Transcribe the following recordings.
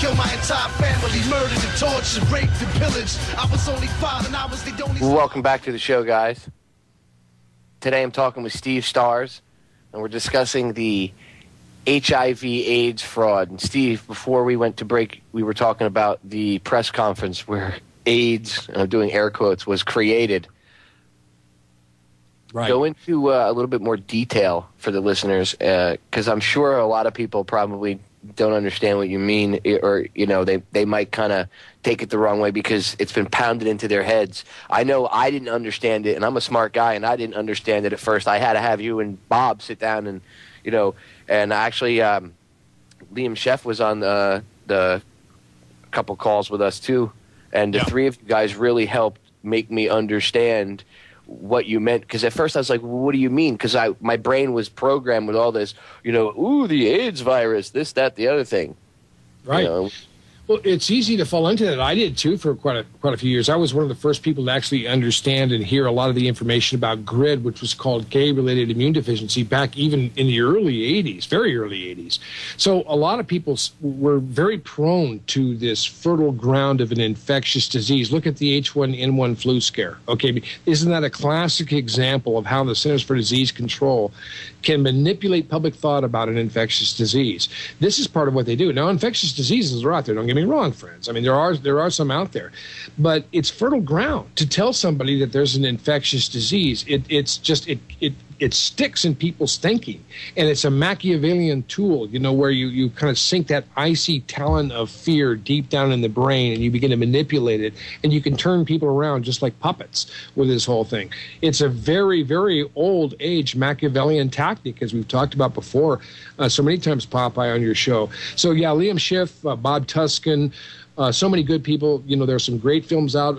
killed my entire family, murdered and tortured, raped and pillaged. I was only 5 and I was the only... Welcome back to the show, guys. Today I'm talking with Steve Stars, and we're discussing the HIV/AIDS fraud. And Steve, before we went to break, we were talking about the press conference where AIDS, and I'm doing air quotes, was created. Right. Go into a little bit more detail for the listeners, because I'm sure a lot of people probably don't understand what you mean, or they might kind of take it the wrong way because it's been pounded into their heads. I know I didn't understand it, and I'm a smart guy, and I didn't understand it at first. I had to have you and Bob sit down and and actually Liam Sheff was on the couple calls with us too, and the three of you guys really helped make me understand what you meant, because at first I was like, well, what do you mean? Because my brain was programmed with all this, the AIDS virus, this, that, the other thing. Right. Well, it's easy to fall into that. I did, too, for quite a few years. I was one of the first people to actually understand and hear a lot of the information about GRID, which was called gay-related immune deficiency, back even in the early 80s, very early 80s. So a lot of people were very prone to this fertile ground of an infectious disease. Look at the H1N1 flu scare. Okay, isn't that a classic example of how the Centers for Disease Control can manipulate public thought about an infectious disease? This is part of what they do. Now, infectious diseases are out there. Don't get me wrong, friends. I mean, there are some out there, but it's fertile ground to tell somebody that there's an infectious disease. It sticks in people's thinking, and it's a Machiavellian tool, where you kind of sink that icy talon of fear deep down in the brain, and you begin to manipulate it, and you can turn people around just like puppets with this whole thing. It's a very, very old age Machiavellian tactic, as we've talked about before so many times, Popeye, on your show. So yeah, Liam Schiff, Bob Tuscan, so many good people. There's some great films out.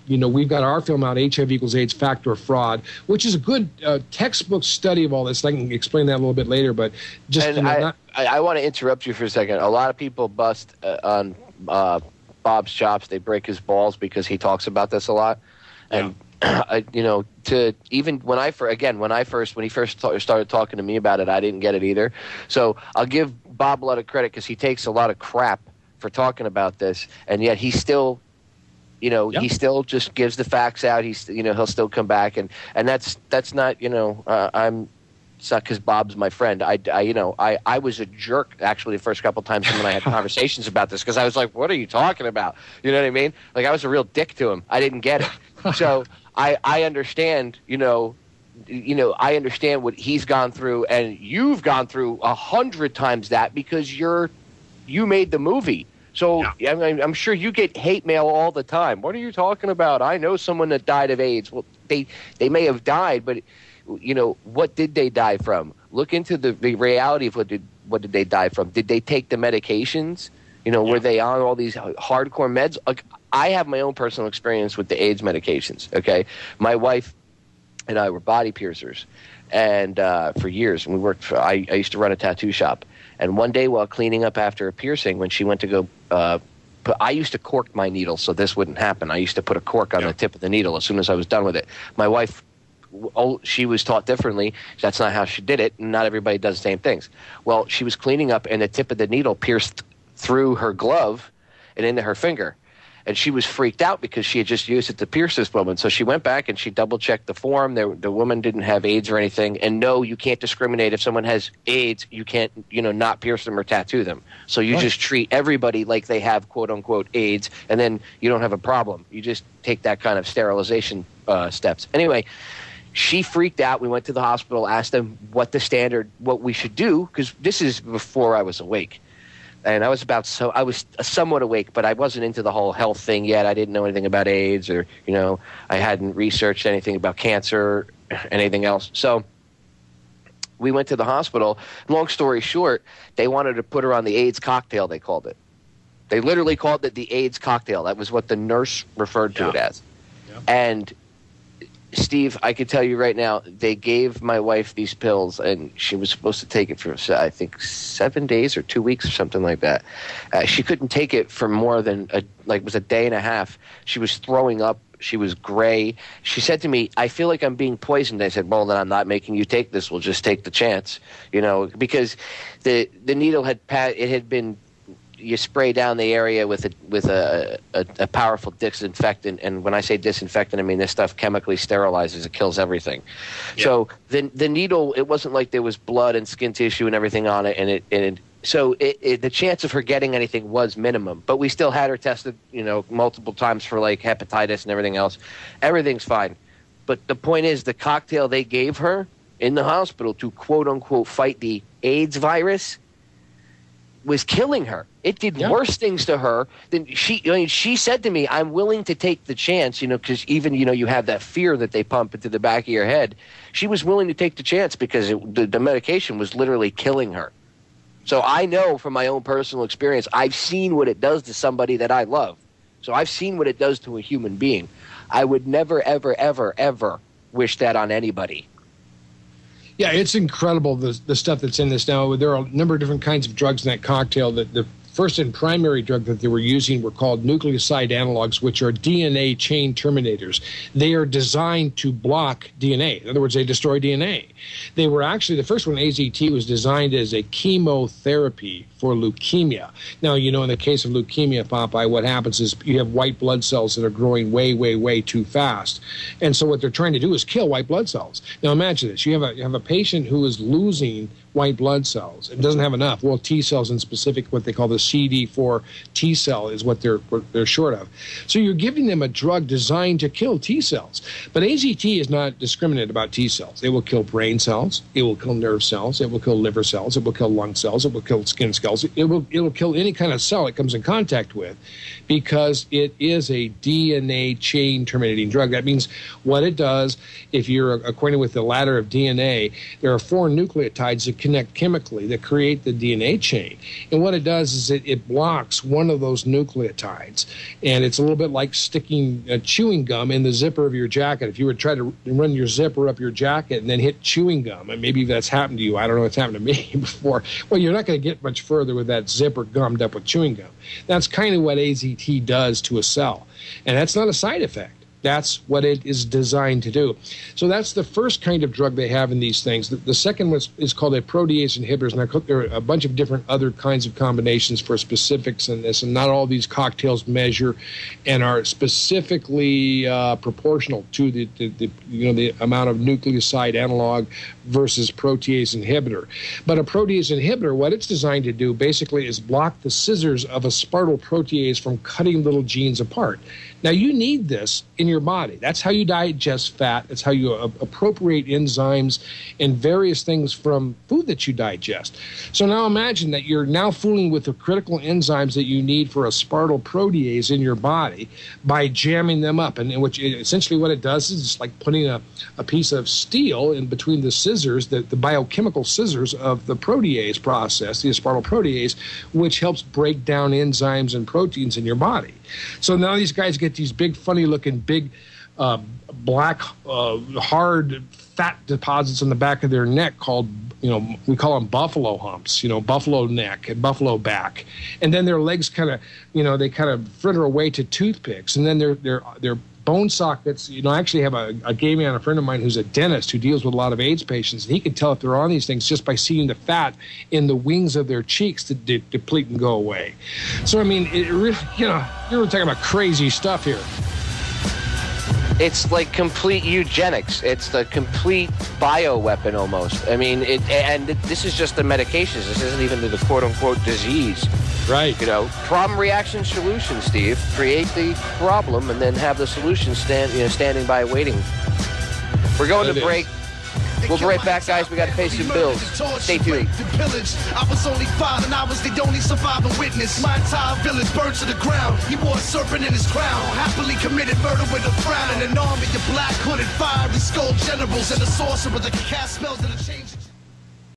We've got our film out, HIV equals AIDS, Fact or Fraud, which is a good textbook study of all this. I can explain that a little bit later, but just... I want to interrupt you for a second. A lot of people bust on Bob's chops. They break his balls because he talks about this a lot. And, to even when he first started talking to me about it, I didn't get it either. So I'll give Bob a lot of credit because he takes a lot of crap for talking about this, and yet he still, he still just gives the facts out. He'll still come back, and that's not, it's not because Bob's my friend. I was a jerk actually the first couple times when I had conversations about this, because I was like, what are you talking about? You know what I mean? Like, I was a real dick to him. I didn't get it. So I understand, I understand what he's gone through, and you've gone through 100 times that because you made the movie. So I'm sure you get hate mail all the time. What are you talking about? I know someone that died of AIDS. Well, they may have died, but what did they die from? Look into the reality of what did they die from? Did they take the medications? Were they on all these hardcore meds? Like, I have my own personal experience with the AIDS medications. Okay, my wife and I were body piercers, and for years, and we worked. I used to run a tattoo shop. And one day while cleaning up after a piercing, when she went to go I used to cork my needle so this wouldn't happen. I used to put a cork on the tip of the needle as soon as I was done with it. My wife, she was taught differently. That's not how she did it. Not everybody does the same things. Well, she was cleaning up, and the tip of the needle pierced through her glove and into her finger. And she was freaked out because she had just used it to pierce this woman. So she went back and she double-checked the form. The woman didn't have AIDS or anything. And no, you can't discriminate. If someone has AIDS, you can't, not pierce them or tattoo them. So you just treat everybody like they have, quote-unquote, AIDS, and then you don't have a problem. You just take that kind of sterilization steps. Anyway, she freaked out. We went to the hospital, asked them what we should do, because this is before I was awake. And I was somewhat awake, but I wasn't into the whole health thing yet. I didn't know anything about AIDS, or, I hadn't researched anything about cancer, anything else. So we went to the hospital. Long story short, they wanted to put her on the AIDS cocktail, they called it. They literally called it the AIDS cocktail. That was what the nurse referred to it as. Yeah. And Steve, I can tell you right now, they gave my wife these pills, and she was supposed to take it for, I think, 7 days or 2 weeks or something like that. She couldn't take it for more than, it was a day and a half. She was throwing up. She was gray. She said to me, I feel like I'm being poisoned. I said, well, then I'm not making you take this. We'll just take the chance, because the needle had been, you spray down the area with a powerful disinfectant. And when I say disinfectant, I mean this stuff chemically sterilizes. It kills everything. Yeah. So the needle, it wasn't like there was blood and skin tissue and everything on it, so the chance of her getting anything was minimum. But we still had her tested, multiple times for like hepatitis and everything else. Everything's fine. But the point is, the cocktail they gave her in the hospital to quote unquote fight the AIDS virus was killing her. It did worse things to her than she said to me, I'm willing to take the chance, because even, you have that fear that they pump into the back of your head. She was willing to take the chance because the medication was literally killing her. So I know from my own personal experience, I've seen what it does to somebody that I love. So I've seen what it does to a human being. I would never, ever, ever, ever wish that on anybody. Yeah, it's incredible, the stuff that's in this now. There are a number of different kinds of drugs in that cocktail. The first and primary drug that they were using were called nucleoside analogs, which are DNA chain terminators. They are designed to block DNA. In other words, they destroy DNA. They were actually, the first one, AZT, was designed as a chemotherapy for leukemia. Now, in the case of leukemia, Popeye, what happens is you have white blood cells that are growing way, way, way too fast. And so what they're trying to do is kill white blood cells. Now, imagine this. You have a patient who is losing white blood cells and doesn't have enough. Well, T cells in specific, what they call the CD4 T cell is what they're short of. So you're giving them a drug designed to kill T cells. But AZT is not discriminate about T cells. It will kill brain cells. It will kill nerve cells. It will kill liver cells. It will kill lung cells. It will kill skin cells. It will kill any kind of cell it comes in contact with, because it is a DNA chain terminating drug. That means what it does, if you're acquainted with the ladder of DNA, there are 4 nucleotides that connect chemically that create the DNA chain. And what it does is it blocks one of those nucleotides. And it's a little bit like sticking chewing gum in the zipper of your jacket. If you would try to run your zipper up your jacket and then hit chewing gum, and maybe that's happened to you. I don't know, it's happened to me before. Well, you're not going to get much further with that zipper gummed up with chewing gum. That's kind of what AZT does to a cell. And that's not a side effect. That's what it is designed to do. So that's the first kind of drug they have in these things. The second one is called a protease inhibitor. And there are a bunch of different other kinds of combinations for specifics in this, and not all these cocktails measure and are specifically proportional to the amount of nucleoside analog versus protease inhibitor. But a protease inhibitor, what it's designed to do basically is block the scissors of a spartyl protease from cutting little genes apart. Now, you need this in your body. That's how you digest fat. That's how you appropriate enzymes and various things from food that you digest. So now imagine that you're now fooling with the critical enzymes that you need for a spartyl protease in your body by jamming them up. And which essentially what it does is it's like putting a piece of steel in between the scissors, the biochemical scissors of the protease process, the spartyl protease, which helps break down enzymes and proteins in your body. So now these guys get these big, funny-looking, big, black, hard fat deposits on the back of their neck called, we call them buffalo humps, buffalo neck and buffalo back. And then their legs kind of, they kind of fritter away to toothpicks. And then their bone sockets, I actually have a gay man, a friend of mine who's a dentist who deals with a lot of AIDS patients, and he can tell if they're on these things just by seeing the fat in the wings of their cheeks to deplete and go away. So, I mean, it really, you're talking about crazy stuff here. It's like complete eugenics. It's the complete bioweapon almost. I mean, this is just the medications. This isn't even the quote-unquote disease. Right. Problem, reaction, solution, Steve. Create the problem and then have the solution standing by waiting. We're going to break. We'll be right back, guys. We got to pay some bills. Stay tuned. I was only 5 and I was the only surviving witness. My entire village burned to the ground. He wore a serpent in his crown. Happily committed murder with a frown. And an army of black hooded fiery skull generals and a sorcerer that can cast spells that'll change.